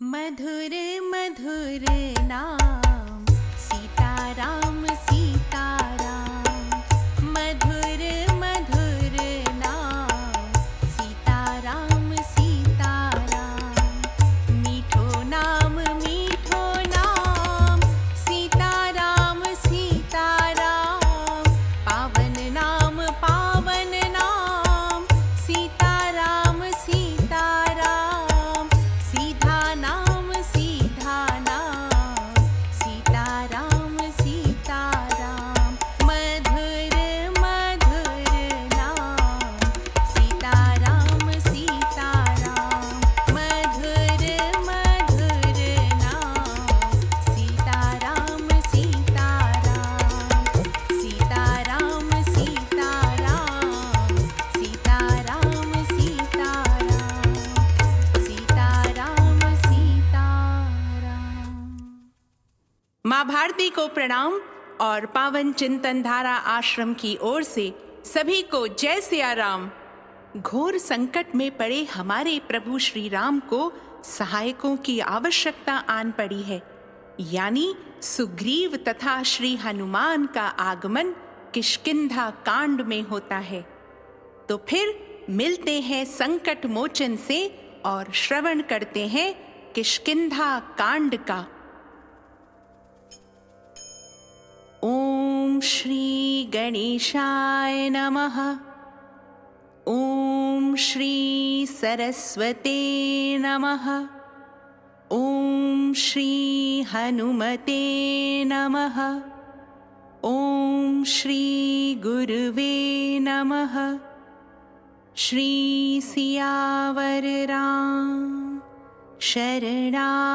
मधुर मधुर नाम सीताराम सीताराम। मधुर मधुर नाम सीताराम सीताराम। मीठो नाम सीताराम सीताराम। पावन नाम सीताराम सीताराम। सीधा नाम सीताराम सीताराम। मधुर मधुर नाम सीताराम सीताराम। मधुर मधुर नाम सीताराम सीताराम। सीताराम सीताराम। सीताराम सीताराम। सीताराम सीताराम। माँ भारती को प्रणाम और पावन चिंतन धारा आश्रम की ओर से सभी को जय सिया राम। घोर संकट में पड़े हमारे प्रभु श्री राम को सहायकों की आवश्यकता आन पड़ी है, यानी सुग्रीव तथा श्री हनुमान का आगमन किष्किंधा कांड में होता है। तो फिर मिलते हैं संकट मोचन से और श्रवण करते हैं किष्किंधा कांड का। ओम श्री गणेशाय नमः। ओम श्री सरस्वते नमः। ओम श्री हनुमते नमः। ओम श्री गुरुवे नमः। श्री सियावर राम शरणागतम्।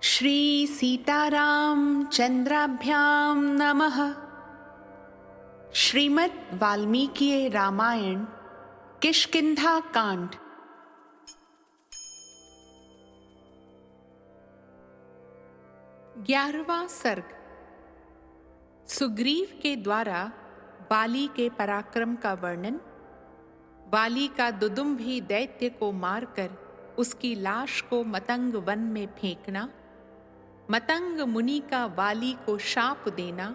श्री सीताराम चंद्राभ्याम नमः। श्रीमद् वाल्मीकि रामायण किष्किंधा कांड। 11वां सर्ग। सुग्रीव के द्वारा वाली के पराक्रम का वर्णन। वाली का दुदुम्भी दैत्य को मारकर उसकी लाश को मतंग वन में फेंकना। मतंग मुनि का वाली को शाप देना।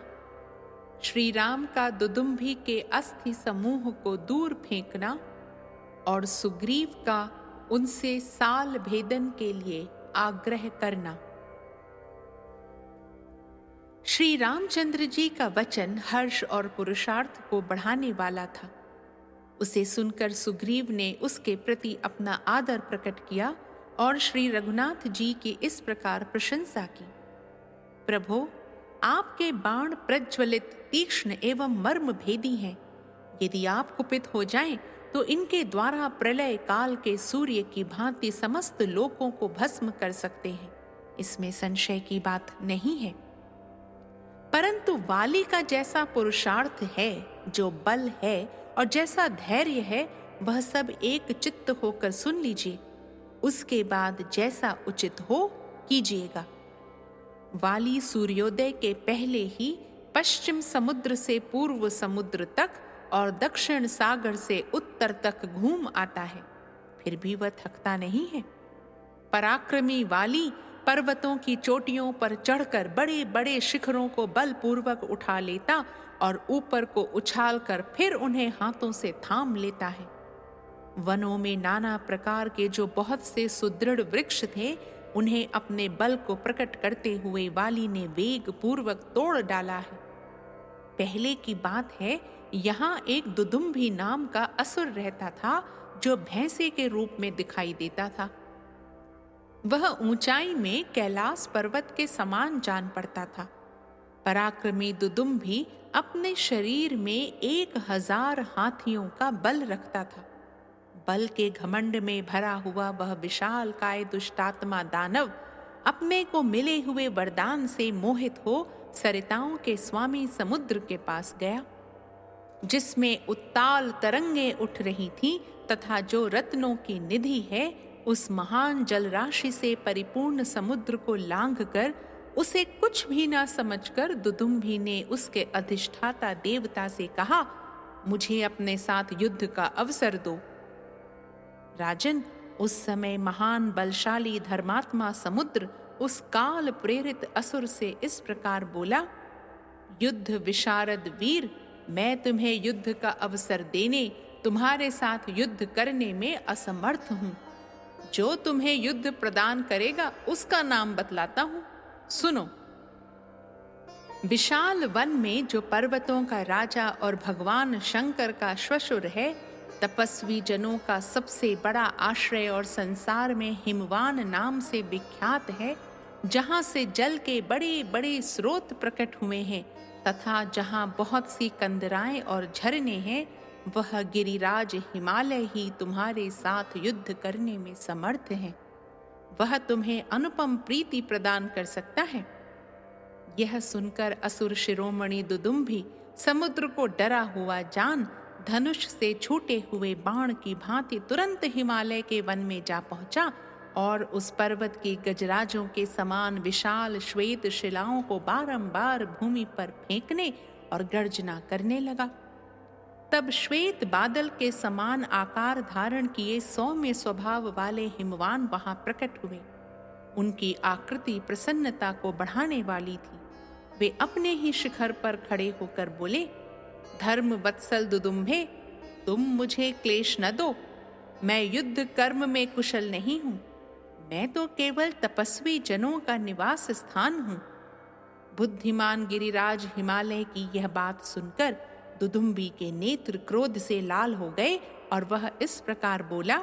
श्री राम का दुदुम्भी के अस्थि समूह को दूर फेंकना और सुग्रीव का उनसे साल भेदन के लिए आग्रह करना। श्री रामचंद्र जी का वचन हर्ष और पुरुषार्थ को बढ़ाने वाला था। उसे सुनकर सुग्रीव ने उसके प्रति अपना आदर प्रकट किया और श्री रघुनाथ जी की इस प्रकार प्रशंसा की। प्रभो, आपके बाण प्रज्वलित, तीक्ष्ण एवं मर्म भेदी हैं। यदि आप कुपित हो जाएं तो इनके द्वारा प्रलय काल के सूर्य की भांति समस्त लोकों को भस्म कर सकते हैं, इसमें संशय की बात नहीं है। परंतु वाली का जैसा पुरुषार्थ है, जो बल है और जैसा धैर्य है, वह सब एक चित्त होकर सुन लीजिए। उसके बाद जैसा उचित हो कीजिएगा। वाली सूर्योदय के पहले ही पश्चिम समुद्र से पूर्व समुद्र तक और दक्षिण सागर से उत्तर तक घूम आता है, फिर भी वह थकता नहीं है। पराक्रमी वाली पर्वतों की चोटियों पर चढ़कर बड़े बड़े शिखरों को बलपूर्वक उठा लेता और ऊपर को उछालकर फिर उन्हें हाथों से थाम लेता है। वनों में नाना प्रकार के जो बहुत से सुदृढ़ वृक्ष थे, उन्हें अपने बल को प्रकट करते हुए वाली ने वेग पूर्वक तोड़ डाला है। पहले की बात है, यहाँ एक दुदुम्भी नाम का असुर रहता था, जो भैंसे के रूप में दिखाई देता था। वह ऊंचाई में कैलाश पर्वत के समान जान पड़ता था। पराक्रमी दुदुम्भी अपने शरीर में 1000 हाथियों का बल रखता था। बल के घमंड में भरा हुआ वह विशाल काय दुष्टात्मा दानव अपने को मिले हुए वरदान से मोहित हो सरिताओं के स्वामी समुद्र के पास गया, जिसमें उत्ताल तरंगे उठ रही थीं तथा जो रत्नों की निधि है, उस महान जलराशि से परिपूर्ण समुद्र को लांघकर उसे कुछ भी न समझकर दुदुम्भी ने उसके अधिष्ठाता देवता से कहा, मुझे अपने साथ युद्ध का अवसर दो। राजन, उस समय महान बलशाली धर्मात्मा समुद्र उस काल प्रेरित असुर से इस प्रकार बोला, युद्ध विशारद वीर, मैं तुम्हें युद्ध का अवसर देने, तुम्हारे साथ युद्ध करने में असमर्थ हूं। जो तुम्हें युद्ध प्रदान करेगा उसका नाम बतलाता हूं, सुनो। विशाल वन में जो पर्वतों का राजा और भगवान शंकर का श्वशुर है, तपस्वी जनों का सबसे बड़ा आश्रय और संसार में हिमवान नाम से विख्यात है, जहां से जल के बड़े बड़े स्रोत प्रकट हुए हैं तथा जहां बहुत सी कंदराएं और झरने हैं, वह गिरिराज हिमालय ही तुम्हारे साथ युद्ध करने में समर्थ है। वह तुम्हें अनुपम प्रीति प्रदान कर सकता है। यह सुनकर असुर शिरोमणि दुदुम्भी समुद्र को डरा हुआ जान धनुष से छूटे हुए बाण की भांति तुरंत हिमालय के वन में जा पहुंचा और उस पर्वत के गजराजों के समान विशाल श्वेत शिलाओं को बारंबार भूमि पर फेंकने और गर्जना करने लगा। तब श्वेत बादल के समान आकार धारण किए सौम्य स्वभाव वाले हिमवान वहां प्रकट हुए। उनकी आकृति प्रसन्नता को बढ़ाने वाली थी। वे अपने ही शिखर पर खड़े होकर बोले, धर्म वत्सल दुदुम्भे, तुम मुझे क्लेश न दो। मैं युद्ध कर्म में कुशल नहीं हूं। मैं तो केवल तपस्वी जनों का निवास स्थान हूं। बुद्धिमान गिरिराज हिमालय की यह बात सुनकर दुदुम्बी के नेत्र क्रोध से लाल हो गए और वह इस प्रकार बोला,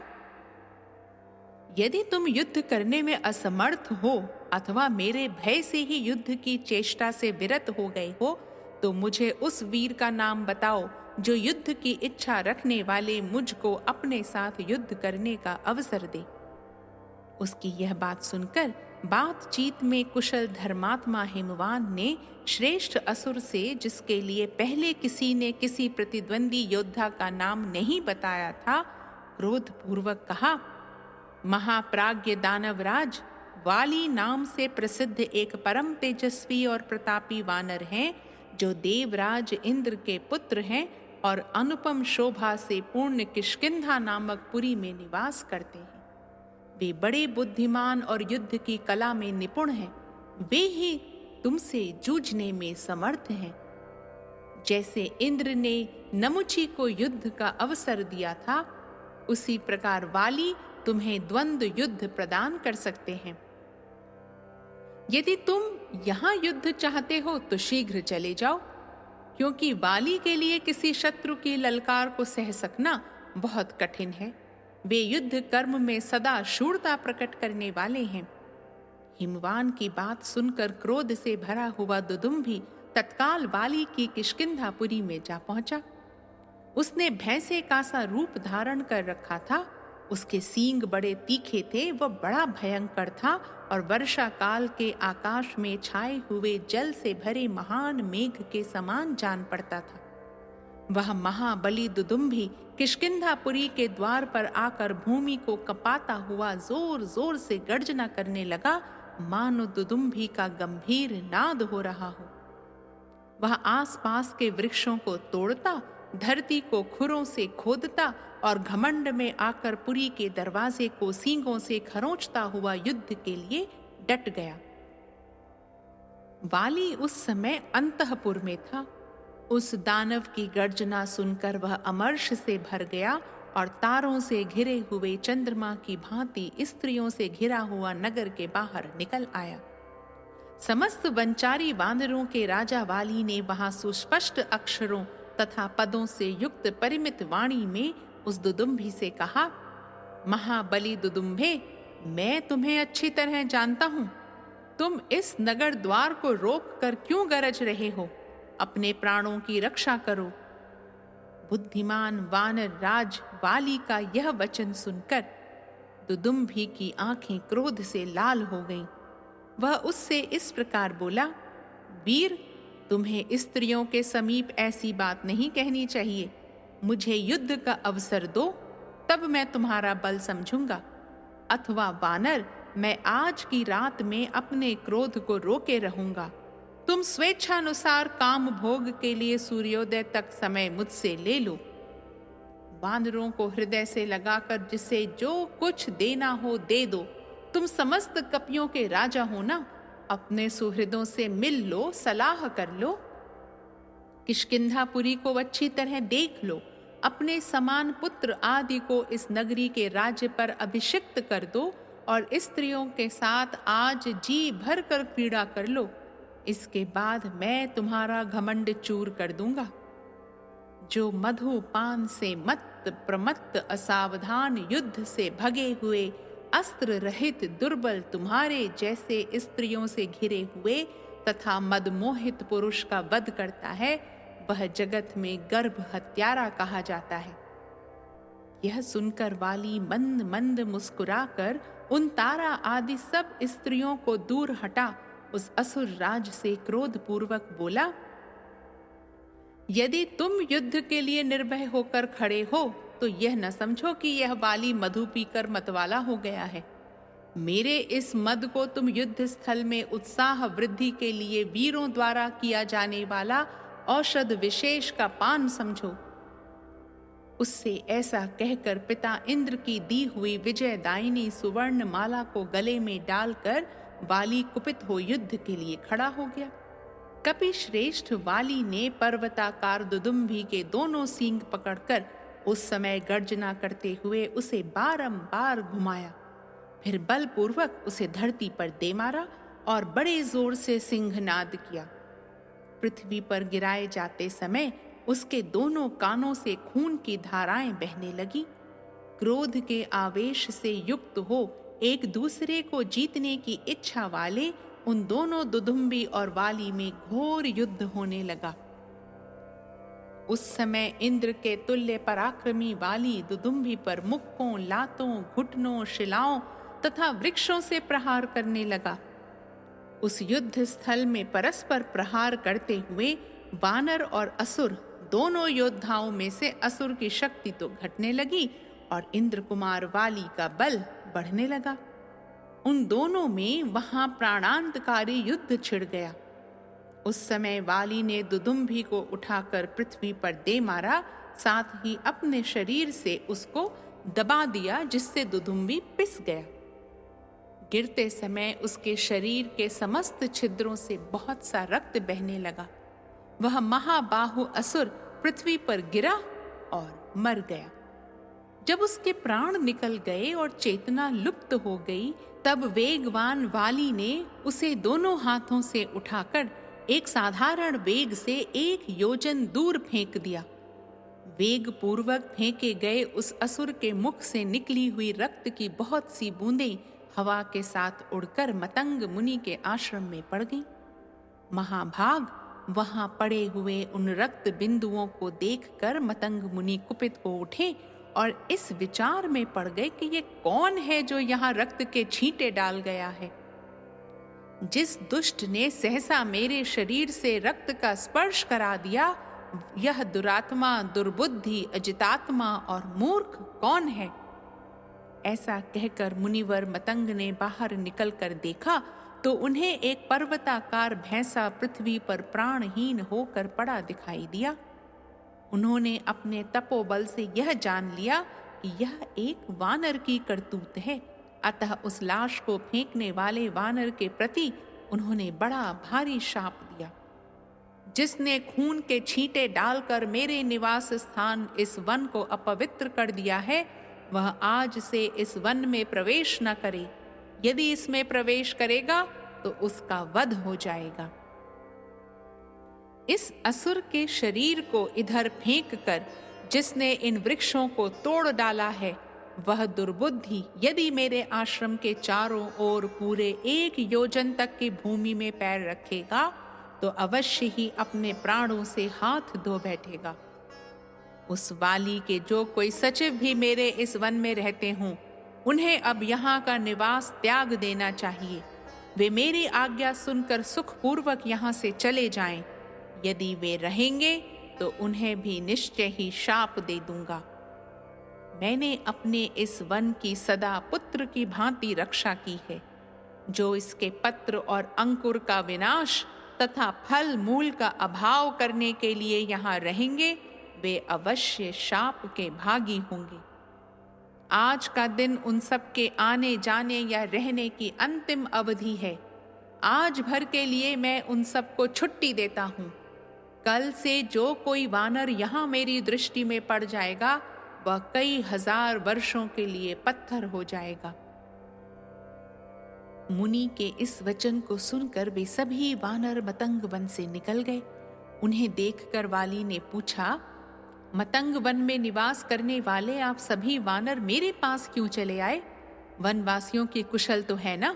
यदि तुम युद्ध करने में असमर्थ हो अथवा मेरे भय से ही युद्ध की चेष्टा से विरत हो गए हो, तो मुझे उस वीर का नाम बताओ जो युद्ध की इच्छा रखने वाले मुझको अपने साथ युद्ध करने का अवसर दे। उसकी यह बात सुनकर बातचीत में कुशल धर्मात्मा हिमवान ने श्रेष्ठ असुर से, जिसके लिए पहले किसी ने किसी प्रतिद्वंदी योद्धा का नाम नहीं बताया था, क्रोधपूर्वक कहा, महाप्राज्ञ दानवराज, वाली नाम से प्रसिद्ध एक परम तेजस्वी और प्रतापी वानर हैं, जो देवराज इंद्र के पुत्र हैं और अनुपम शोभा से पूर्ण किष्किंधा नामक पुरी में निवास करते हैं। वे बड़े बुद्धिमान और युद्ध की कला में निपुण हैं। वे ही तुमसे जूझने में समर्थ हैं। जैसे इंद्र ने नमुची को युद्ध का अवसर दिया था, उसी प्रकार वाली तुम्हें द्वंद्व युद्ध प्रदान कर सकते हैं। यदि तुम यहां युद्ध चाहते हो तो शीघ्र चले जाओ, क्योंकि वाली के लिए किसी शत्रु की ललकार को सह सकना बहुत कठिन है। वे युद्ध कर्म में सदा शूरता प्रकट करने वाले हैं। हिमवान की बात सुनकर क्रोध से भरा हुआ दुदुम्भी तत्काल वाली की किष्किंधापुरी में जा पहुंचा। उसने भैंसे का सा रूप धारण कर रखा था। उसके सींग बड़े तीखे थे, वह बड़ा भयंकर था और वर्षा काल के आकाश में छाए हुए जल से भरे महान मेघ के समान जान पड़ता था। वह महाबली दुदुम्भी किष्किंधापुरी के द्वार पर आकर भूमि को कपाता हुआ जोर जोर से गर्जना करने लगा, मानो दुदुम्भी का गंभीर नाद हो रहा हो। वह आसपास के वृक्षों को तोड़ता, धरती को खुरों से खोदता और घमंड में आकर पुरी के दरवाजे को सींगों से खरोंचता हुआ युद्ध के लिए डट गया। वाली उस समय अंतःपुर में था। उस दानव की गर्जना सुनकर वह अमर्ष से भर गया और तारों से घिरे हुए चंद्रमा की भांति स्त्रियों से घिरा हुआ नगर के बाहर निकल आया। समस्त वंचारी वानरों के राजा वाली ने वहां सुस्पष्ट अक्षरों तथा पदों से युक्त परिमित वाणी में उस दुदुम्भी से कहा, महाबली दुदुम्भे, मैं तुम्हें अच्छी तरह जानता हूं। तुम इस नगर द्वार को रोक कर क्यों गरज रहे हो? अपने प्राणों की रक्षा करो। बुद्धिमान वानर राज वाली का यह वचन सुनकर दुदुम्भी की आंखें क्रोध से लाल हो गईं। वह उससे इस प्रकार बोला, वीर, तुम्हें स्त्रियों के समीप ऐसी बात नहीं कहनी चाहिए। मुझे युद्ध का अवसर दो, तब मैं तुम्हारा बल समझूंगा। अथवा वानर, मैं आज की रात में अपने क्रोध को रोके रहूंगा। तुम स्वेच्छानुसार काम भोग के लिए सूर्योदय तक समय मुझसे ले लो। वानरों को हृदय से लगाकर जिसे जो कुछ देना हो दे दो। तुम समस्त कपियों के राजा हो ना, अपने सुहृदों से मिल लो, सलाह कर लो। किष्किंधापुरी को अच्छी तरह देख लो, अपने समान पुत्र आदि को इस नगरी के राज्य पर अभिषिक्त कर दो और स्त्रियों के साथ आज जी भर कर क्रीड़ा कर लो। इसके बाद मैं तुम्हारा घमंड चूर कर दूंगा। जो मधुपान से मत्त प्रमत्त असावधान युद्ध से भगे हुए अस्त्र रहित दुर्बल तुम्हारे जैसे स्त्रियों से घिरे हुए तथा मदमोहित पुरुष का वध करता है, वह जगत में गर्भ हत्यारा कहा जाता है। यह सुनकर वाली मंद मंद मुस्कुराकर उन तारा आदि सब स्त्रियों को दूर हटा उस असुर राज से क्रोध पूर्वक बोला, यदि तुम युद्ध के लिए निर्भय होकर खड़े हो तो यह न समझो कि यह वाली मधु पीकर मतवाला हो गया है। मेरे इस मद को तुम युद्ध स्थल में उत्साह वृद्धि के लिए वीरों द्वारा किया जाने वाला औषध विशेष का पान समझो। उससे ऐसा कहकर पिता इंद्र की दी हुई विजयदायिनी सुवर्ण माला को गले में डालकर वाली कुपित हो युद्ध के लिए खड़ा हो गया। कपि श्रेष्ठ वाली ने पर्वताकार दुदुम्भी के दोनों सींग पकड़कर उस समय गर्जना करते हुए उसे बारंबार घुमाया, फिर बलपूर्वक उसे धरती पर दे मारा और बड़े जोर से सिंहनाद किया। पृथ्वी पर गिराए जाते समय उसके दोनों कानों से खून की धाराएं बहने लगी। क्रोध के आवेश से युक्त हो एक दूसरे को जीतने की इच्छा वाले उन दोनों दुदुम्बी और वाली में घोर युद्ध होने लगा। उस समय इंद्र के तुल्य पराक्रमी वाली दुदुम्बी पर मुक्कों, लातों, घुटनों, शिलाओं तथा वृक्षों से प्रहार करने लगा। उस युद्ध स्थल में परस्पर प्रहार करते हुए वानर और असुर दोनों योद्धाओं में से असुर की शक्ति तो घटने लगी और इंद्र कुमार वाली का बल बढ़ने लगा। उन दोनों में वहां प्राणांतकारी युद्ध छिड़ गया। उस समय वाली ने दुदुम्भी को उठाकर पृथ्वी पर दे मारा, साथ ही अपने शरीर से उसको दबा दिया, जिससे दुदुम्भी पिस गया। गिरते समय उसके शरीर के समस्त छिद्रों से बहुत सा रक्त बहने लगा। वह महाबाहु असुर पृथ्वी पर गिरा और मर गया। जब उसके प्राण निकल गए और चेतना लुप्त हो गई, तब वेगवान वाली ने उसे दोनों हाथों से उठाकर एक साधारण वेग से 1 योजन दूर फेंक दिया। वेग पूर्वक फेंके गए उस असुर के मुख से निकली हुई रक्त की बहुत सी बूंदें हवा के साथ उड़कर मतंग मुनि के आश्रम में पड़ गईं। महाभाग वहां पड़े हुए उन रक्त बिंदुओं को देखकर मतंग मुनि कुपित हो उठे और इस विचार में पड़ गए कि ये कौन है जो यहाँ रक्त के छींटे डाल गया है। जिस दुष्ट ने सहसा मेरे शरीर से रक्त का स्पर्श करा दिया, यह दुरात्मा, दुर्बुद्धि, अजितात्मा और मूर्ख कौन है? ऐसा कहकर मुनिवर मतंग ने बाहर निकलकर देखा तो उन्हें एक पर्वताकार भैंसा पृथ्वी पर प्राणहीन होकर पड़ा दिखाई दिया। उन्होंने अपने तपोबल से यह जान लिया कि यह एक वानर की करतूत है, अतः उस लाश को फेंकने वाले वानर के प्रति उन्होंने बड़ा भारी शाप दिया। जिसने खून के छींटे डालकर मेरे निवास स्थान इस वन को अपवित्र कर दिया है, वह आज से इस वन में प्रवेश न करे। यदि इसमें प्रवेश करेगा तो उसका वध हो जाएगा। इस असुर के शरीर को इधर फेंककर जिसने इन वृक्षों को तोड़ डाला है, वह दुर्बुद्धि यदि मेरे आश्रम के चारों ओर पूरे 1 योजन तक की भूमि में पैर रखेगा तो अवश्य ही अपने प्राणों से हाथ धो बैठेगा। उस वाली के जो कोई सचिव भी मेरे इस वन में रहते हों, उन्हें अब यहाँ का निवास त्याग देना चाहिए। वे मेरी आज्ञा सुनकर सुखपूर्वक यहाँ से चले जाएं। यदि वे रहेंगे तो उन्हें भी निश्चय ही शाप दे दूंगा। मैंने अपने इस वन की सदा पुत्र की भांति रक्षा की है। जो इसके पत्र और अंकुर का विनाश तथा फल मूल का अभाव करने के लिए यहाँ रहेंगे, वे अवश्य शाप के भागी होंगे। आज का दिन उन सब के आने जाने या रहने की अंतिम अवधि है। आज भर के लिए मैं उन सबको छुट्टी देता हूँ। कल से जो कोई वानर यहाँ मेरी दृष्टि में पड़ जाएगा, वह कई हजार वर्षों के लिए पत्थर हो जाएगा। मुनि के इस वचन को सुनकर वे सभी वानर मतंग वन से निकल गए। उन्हें देखकर वाली ने पूछा, मतंग वन में निवास करने वाले आप सभी वानर मेरे पास क्यों चले आए? वनवासियों की कुशल तो है ना?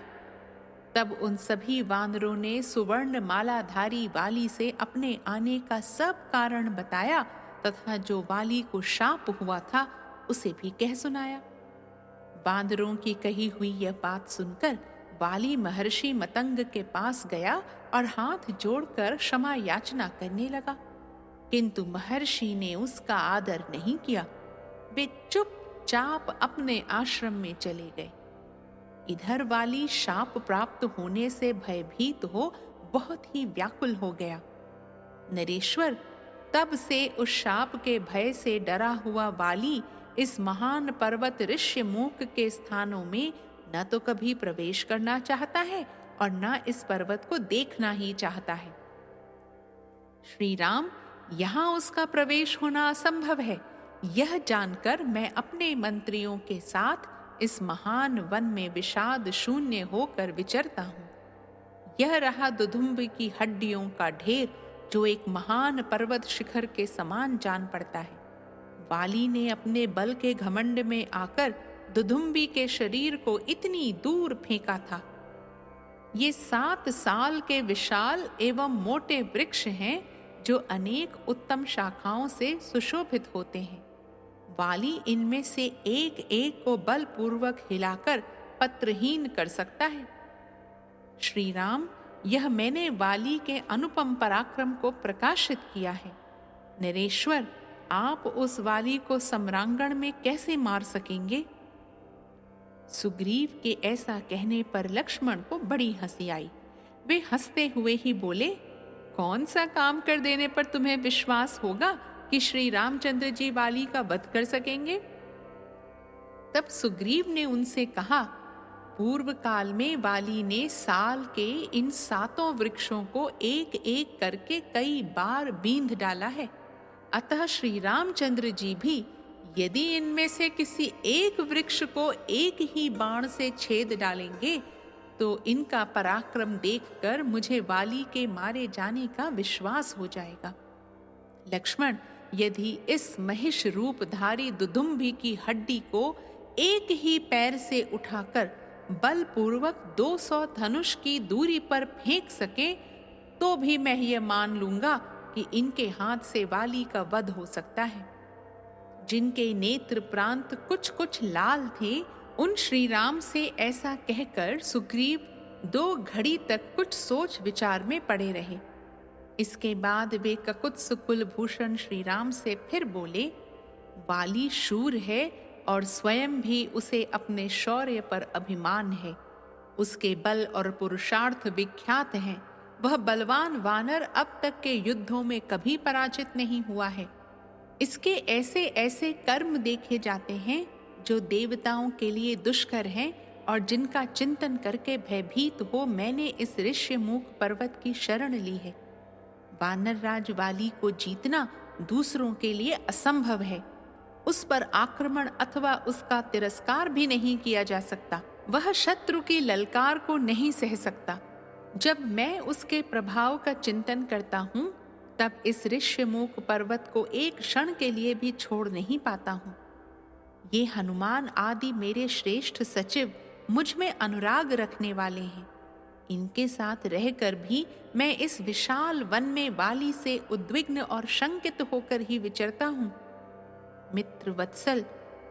तब उन सभी वानरों ने सुवर्ण मालाधारी वाली से अपने आने का सब कारण बताया तथा जो वाली को शाप हुआ था उसे भी कह सुनाया। वानरों की कही हुई यह बात सुनकर वाली महर्षि मतंग के पास गया और हाथ जोड़कर क्षमा याचना करने लगा, किंतु महर्षि ने उसका आदर नहीं किया। वे चुपचाप अपने आश्रम में चले गए। इधर वाली शाप प्राप्त होने से भयभीत हो बहुत ही व्याकुल हो गया। नरेश्वर, तब से उस शाप के भय से डरा हुआ वाली इस महान पर्वत ऋष्यमूक के स्थानों में न तो कभी प्रवेश करना चाहता है और न इस पर्वत को देखना ही चाहता है। श्री राम, यहाँ उसका प्रवेश होना असंभव है। यह जानकर मैं अपने मंत्रियों के साथ इस महान वन में विषाद शून्य होकर विचरता हूँ। यह रहा दुदुम्ब की हड्डियों का ढेर जो एक महान पर्वत शिखर के समान जान पड़ता है। वाली ने अपने बल के घमंड में आकर दुदुम्बी के शरीर को इतनी दूर फेंका था। ये 7 साल के विशाल एवं मोटे वृक्ष हैं जो अनेक उत्तम शाखाओं से सुशोभित होते हैं। वाली इनमें से एक एक को बलपूर्वक हिलाकर पत्रहीन कर सकता है। श्री राम, यह मैंने वाली के अनुपम पराक्रम को प्रकाशित किया है। नरेश्वर, आप उस वाली को सम्रांगण में कैसे मार सकेंगे? सुग्रीव के ऐसा कहने पर लक्ष्मण को बड़ी हंसी आई। वे हंसते हुए ही बोले, कौन सा काम कर देने पर तुम्हें विश्वास होगा कि श्री रामचंद्र जी वाली का वध कर सकेंगे? तब सुग्रीव ने उनसे कहा, पूर्व काल में वाली ने साल के इन 7 वृक्षों को एक एक करके कई बार बींध डाला है। अतः श्री रामचंद्र जी भी यदि इनमें से किसी एक वृक्ष को एक ही बाण से छेद डालेंगे तो इनका पराक्रम देखकर मुझे वाली के मारे जाने का विश्वास हो जाएगा। लक्ष्मण, यदि इस महिष रूपधारी दुदुम्बी की हड्डी को एक ही पैर से उठाकर बलपूर्वक 200 धनुष की दूरी पर फेंक सके तो भी मैं यह मान लूंगा कि इनके हाथ से वाली का वध हो सकता है। जिनके नेत्र प्रांत कुछ कुछ लाल थे, उन श्री राम से ऐसा कहकर सुग्रीव 2 घड़ी तक कुछ सोच विचार में पड़े रहे। इसके बाद वे ककुत्स कुलभूषण श्री राम से फिर बोले, वाली शूर है और स्वयं भी उसे अपने शौर्य पर अभिमान है। उसके बल और पुरुषार्थ विख्यात हैं। वह बलवान वानर अब तक के युद्धों में कभी पराजित नहीं हुआ है। इसके ऐसे ऐसे कर्म देखे जाते हैं जो देवताओं के लिए दुष्कर हैं और जिनका चिंतन करके भयभीत हो मैंने इस ऋष्यमूक पर्वत की शरण ली है। वानर राज वाली को जीतना दूसरों के लिए असंभव है। उस पर आक्रमण अथवा उसका तिरस्कार भी नहीं किया जा सकता। वह शत्रु की ललकार को नहीं सह सकता। जब मैं उसके प्रभाव का चिंतन करता हूँ तब इस ऋष्यमूक पर्वत को एक क्षण के लिए भी छोड़ नहीं पाता हूँ। ये हनुमान आदि मेरे श्रेष्ठ सचिव मुझ में अनुराग रखने वाले हैं। इनके साथ रहकर भी मैं इस विशाल वन में वाली से उद्विग्न और शंकित होकर ही विचरता हूँ। मित्र वत्सल,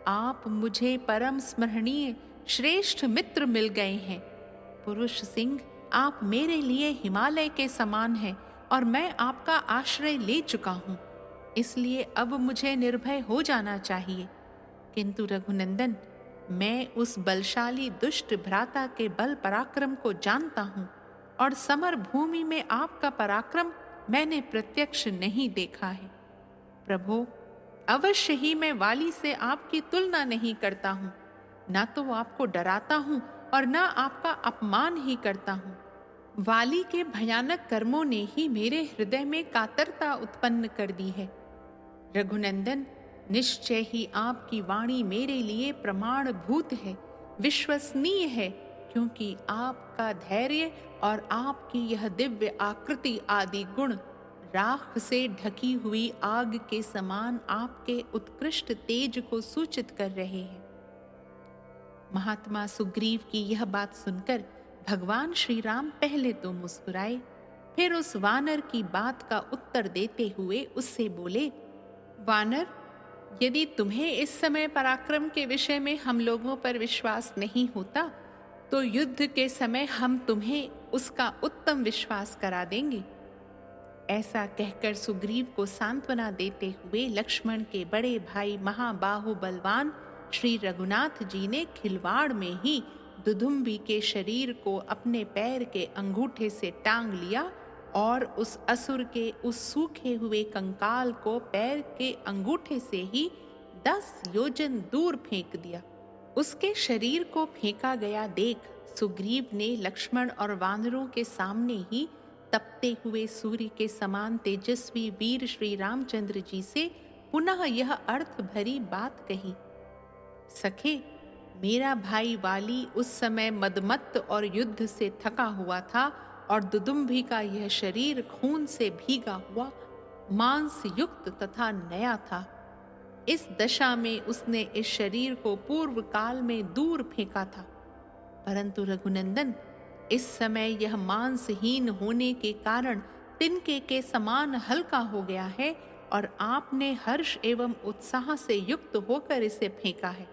आप मुझे परम स्मरणीय श्रेष्ठ मित्र मिल गए हैं। पुरुष सिंह, आप मेरे लिए हिमालय के समान हैं और मैं आपका आश्रय ले चुका हूँ, इसलिए अब मुझे निर्भय हो जाना चाहिए। किंतु रघुनंदन, मैं उस बलशाली दुष्ट भ्राता के बल पराक्रम को जानता हूँ और समर भूमि में आपका पराक्रम मैंने प्रत्यक्ष नहीं देखा है। प्रभो, अवश्य ही मैं वाली से आपकी तुलना नहीं करता हूँ। ना तो आपको डराता हूँ और ना आपका अपमान ही करता हूँ। वाली के भयानक कर्मों ने ही मेरे हृदय में कातरता उत्पन्न कर दी है। रघुनंदन, निश्चय ही आपकी वाणी मेरे लिए प्रमाणभूत है, विश्वसनीय है, क्योंकि आपका धैर्य और आपकी यह दिव्य आकृति आदि गुण राख से ढकी हुई आग के समान आपके उत्कृष्ट तेज को सूचित कर रहे हैं। महात्मा सुग्रीव की यह बात सुनकर भगवान श्री राम पहले तो मुस्कुराए, फिर उस वानर की बात का उत्तर देते हुए उससे बोले, वानर, यदि तुम्हें इस समय पराक्रम के विषय में हम लोगों पर विश्वास नहीं होता तो युद्ध के समय हम तुम्हें उसका उत्तम विश्वास करा देंगे। ऐसा कहकर सुग्रीव को सांत्वना देते हुए लक्ष्मण के बड़े भाई महाबाहु बलवान श्री रघुनाथ जी ने खिलवाड़ में ही दुदुम्बी के शरीर को अपने पैर के अंगूठे से टांग लिया और उस असुर के उस सूखे हुए कंकाल को पैर के अंगूठे से ही 10 योजन दूर फेंक दिया। उसके शरीर को फेंका गया देख सुग्रीव ने लक्ष्मण और वानरों के सामने ही तपते हुए सूर्य के समान तेजस्वी वीर श्री रामचंद्र जी से पुनः यह अर्थ भरी बात कही, सखे, मेरा भाई वाली उस समय मदमत्त और युद्ध से थका हुआ था और दुदुम्भी का यह शरीर खून से भीगा हुआ मांस युक्त तथा नया था। इस दशा में उसने इस शरीर को पूर्व काल में दूर फेंका था, परंतु रघुनंदन, इस समय यह मांसहीन होने के कारण तिनके के समान हल्का हो गया है और आपने हर्ष एवं उत्साह से युक्त होकर इसे फेंका है।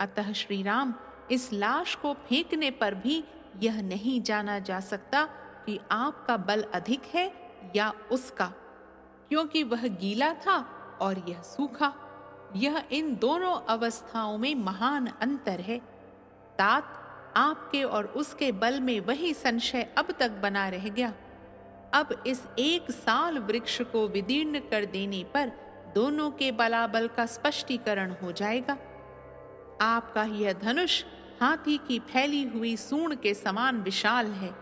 अतः श्री राम, इस लाश को फेंकने पर भी यह नहीं जाना जा सकता कि आपका बल अधिक है या उसका, क्योंकि वह गीला था और यह सूखा। यह इन दोनों अवस्थाओं में महान अंतर है। तात, आपके और उसके बल में वही संशय अब तक बना रह गया। अब इस 1 साल वृक्ष को विदीर्ण कर देने पर दोनों के बलाबल का स्पष्टीकरण हो जाएगा। आपका यह धनुष हाथी की फैली हुई सूंड के समान विशाल है।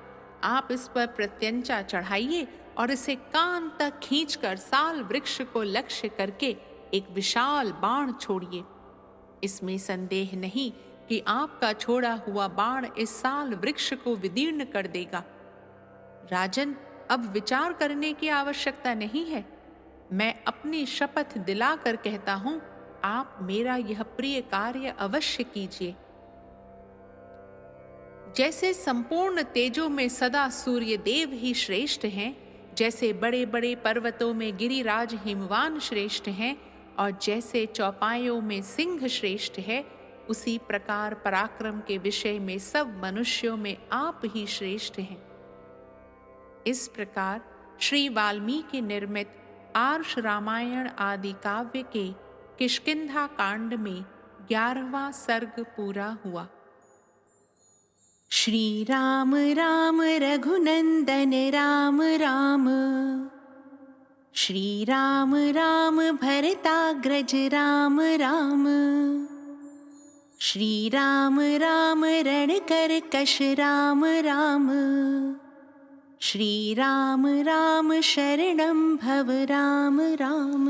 आप इस पर प्रत्यंचा चढ़ाइए और इसे कान तक खींचकर साल वृक्ष को लक्ष्य करके एक विशाल बाण छोड़िए। इसमें संदेह नहीं कि आपका छोड़ा हुआ बाण इस साल वृक्ष को विदीर्ण कर देगा। राजन, अब विचार करने की आवश्यकता नहीं है। मैं अपनी शपथ दिलाकर कहता हूं, आप मेरा यह प्रिय कार्य अवश्य कीजिए। जैसे संपूर्ण तेजों में सदा सूर्य देव ही श्रेष्ठ हैं, जैसे बड़े बड़े पर्वतों में गिरिराज हिमवान श्रेष्ठ हैं और जैसे चौपायों में सिंह श्रेष्ठ है, उसी प्रकार पराक्रम के विषय में सब मनुष्यों में आप ही श्रेष्ठ हैं। इस प्रकार श्री वाल्मीकि निर्मित आर्ष रामायण आदि काव्य के किष्किंधा कांड में 11वां सर्ग पूरा हुआ। श्री राम राम रघुनंदन राम राम, श्री राम राम भरताग्रज राम राम, श्री राम राम रणकरकश राम राम, श्री राम राम शरणं भव राम राम।